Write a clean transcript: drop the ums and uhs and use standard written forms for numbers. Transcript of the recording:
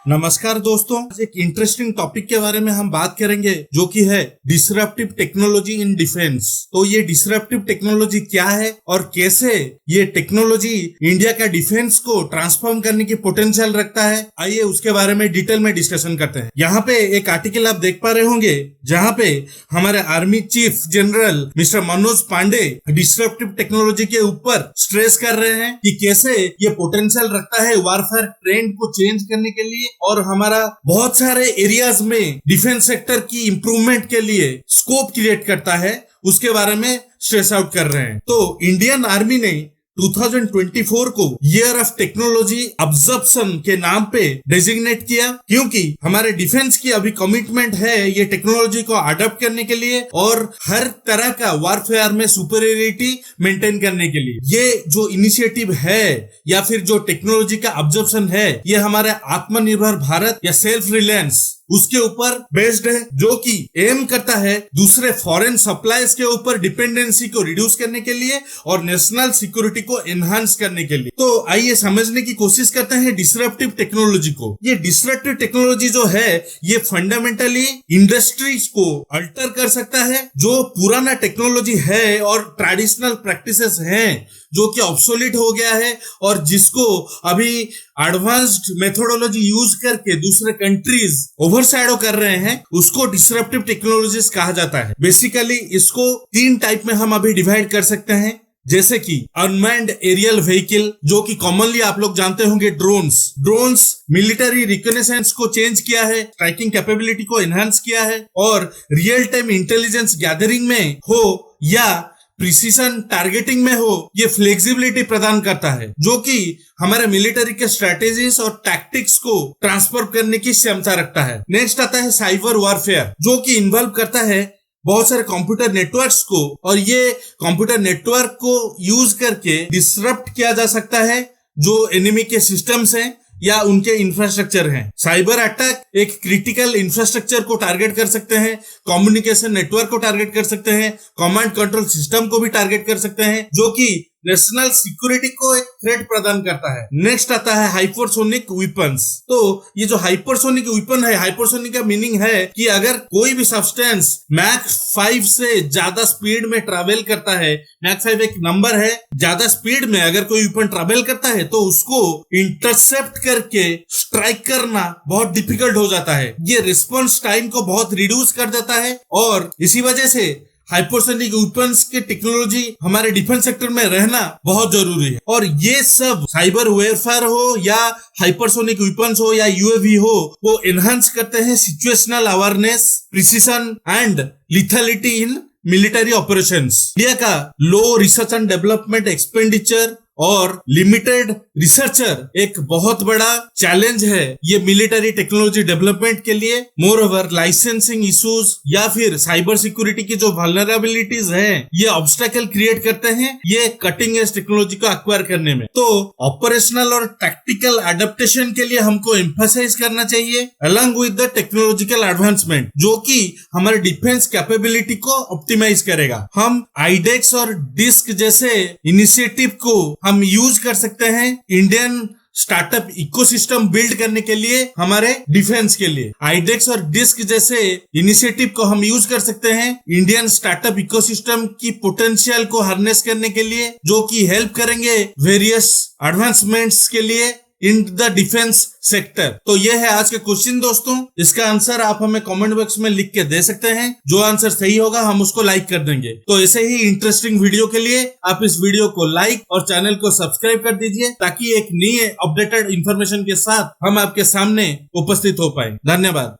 नमस्कार दोस्तों, आज एक इंटरेस्टिंग टॉपिक के बारे में हम बात करेंगे जो कि है डिसरप्टिव टेक्नोलॉजी इन डिफेंस। तो ये डिसरप्टिव टेक्नोलॉजी क्या है और कैसे ये टेक्नोलॉजी इंडिया का डिफेंस को ट्रांसफॉर्म करने की पोटेंशियल रखता है, आइए उसके बारे में डिटेल में डिस्कशन करते हैं। यहाँ पे एक आर्टिकल आप देख पा रहे होंगे जहाँ पे हमारे army chief general mister Manoj Pande disruptive technology के ऊपर स्ट्रेस कर रहे हैं कि कैसे ये पोटेंशियल रखता है वारफेयर ट्रेंड को चेंज करने के लिए और हमारा बहुत सारे एरियाज में डिफेंस सेक्टर की इंप्रूवमेंट के लिए स्कोप क्रिएट करता है, उसके बारे में स्ट्रेस आउट कर रहे हैं। तो इंडियन आर्मी ने 2024 को ईयर ऑफ टेक्नोलॉजी अब्जॉर्प्शन के नाम पे डेजिग्नेट किया, क्योंकि हमारे डिफेंस की अभी कमिटमेंट है ये टेक्नोलॉजी को अडॉप्ट करने के लिए और हर तरह का वॉरफेयर में सुपीरियरिटी मेंटेन करने के लिए। ये जो इनिशिएटिव है या फिर जो टेक्नोलॉजी का अब्जॉर्प्शन है, ये हमारे आत्मनिर्भर भारत या सेल्फ रिलायंस उसके ऊपर बेस्ड है, जो कि एम करता है दूसरे फॉरेन सप्लाईज के ऊपर डिपेंडेंसी को रिड्यूस करने के लिए और नेशनल सिक्योरिटी को एनहांस करने के लिए। तो आइए समझने की कोशिश करते हैं डिसरप्टिव टेक्नोलॉजी को। ये डिसरप्टिव टेक्नोलॉजी जो है ये फंडामेंटली इंडस्ट्रीज को अल्टर कर सकता है। जो पुराना टेक्नोलॉजी है और ट्रेडिशनल प्रैक्टिसेस हैं जो कि ऑब्सोलीट हो गया है और जिसको अभी एडवांस्ड मेथोडोलॉजी यूज करके दूसरे कंट्रीज ओवरशैडो कर रहे हैं, उसको डिसरप्टिव टेक्नोलॉजीज कहा जाता है। बेसिकली इसको 3 टाइप में हम अभी डिवाइड कर सकते हैं, जैसे कि अनमैन्ड एरियल व्हीकल, जो कि कॉमनली आप लोग जानते होंगे ड्रोन्स मिलिट्री रिकॉग्निशंस को चेंज किया है, ट्रैकिंग कैपेबिलिटी को एनहांस किया है और रियल टाइम इंटेलिजेंस गैदरिंग में हो या प्रिसीजन टारगेटिंग में हो, ये फ्लेक्सिबिलिटी प्रदान करता है, जो कि हमारे मिलिट्री के स्ट्रेटेजीज और टैक्टिक्स को ट्रांसफर करने की क्षमता रखता है। नेक्स्ट आता है साइबर वॉरफेयर, जो कि इन्वॉल्व करता है बहुत सारे कंप्यूटर नेटवर्क्स को, और ये कंप्यूटर नेटवर्क को यूज करके डिसरप्ट किया जा सकता है जो एनिमी के सिस्टम्स हैं या उनके इंफ्रास्ट्रक्चर हैं। साइबर अटैक एक क्रिटिकल इंफ्रास्ट्रक्चर को टारगेट कर सकते हैं, कम्युनिकेशन नेटवर्क को टारगेट कर सकते हैं, कमांड कंट्रोल सिस्टम को भी टारगेट कर सकते हैं, जो कि नेशनल सिक्योरिटी को एक थ्रेट प्रदान करता है। नेक्स्ट आता है हाइपरसोनिक वेपन्स। तो ये जो हाइपरसोनिक वेपन है, हाइपरसोनिक का मीनिंग है कि अगर कोई भी सब्सटेंस मैक 5 से ज्यादा स्पीड में ट्रैवल करता है, मैक 5 एक नंबर है, ज्यादा स्पीड में अगर कोई वेपन ट्रैवल करता है तो उसको इंटरसेप्ट करके स्ट्राइक करना बहुत डिफिकल्ट हो जाता है। ये रिस्पॉन्स टाइम को बहुत रिड्यूस कर देता है और इसी वजह से हाइपरसोनिक वेपन्स के टेक्नोलॉजी हमारे डिफेंस सेक्टर में रहना बहुत जरूरी है। और ये सब साइबर वेयरफेयर हो या हाइपरसोनिक वेपन्स हो या यूएवी हो, वो एनहांस करते हैं situational awareness, precision and lethality in military operations. India का low research and development expenditure और लिमिटेड रिसर्चर एक बहुत बड़ा चैलेंज है ये मिलिट्री टेक्नोलॉजी डेवलपमेंट के लिए। मोर ओवर लाइसेंसिंग इश्यूज या फिर साइबर सिक्योरिटी की जो वल्नरेबिलिटीज हैं, ये ऑब्स्टेकल क्रिएट करते हैं ये कटिंग एज टेक्नोलॉजी को एक्वायर करने में। तो ऑपरेशनल और टैक्टिकल एडेप्टेशन के लिए हमको एम्फसाइज करना चाहिए along with the technological advancement, जो कि हमारे डिफेंस कैपेबिलिटी को ऑप्टिमाइज करेगा। हम आईडेक्स और डिस्क जैसे इनिशिएटिव को हम यूज कर सकते हैं इंडियन स्टार्टअप इकोसिस्टम बिल्ड करने के लिए, हमारे डिफेंस के लिए। आईडेक्स और डिस्क जैसे इनिशिएटिव को हम यूज कर सकते हैं इंडियन स्टार्टअप इकोसिस्टम की पोटेंशियल को हार्नेस करने के लिए, जो कि हेल्प करेंगे वेरियस एडवांसमेंट्स के लिए इन द डिफेंस सेक्टर। तो ये है आज के क्वेश्चन दोस्तों, इसका आंसर आप हमें कमेंट बॉक्स में लिख के दे सकते हैं। जो आंसर सही होगा हम उसको लाइक कर देंगे। तो ऐसे ही इंटरेस्टिंग वीडियो के लिए आप इस वीडियो को लाइक और चैनल को सब्सक्राइब कर दीजिए, ताकि एक नई अपडेटेड इंफॉर्मेशन के साथ हम आपके सामने उपस्थित हो पाए। धन्यवाद।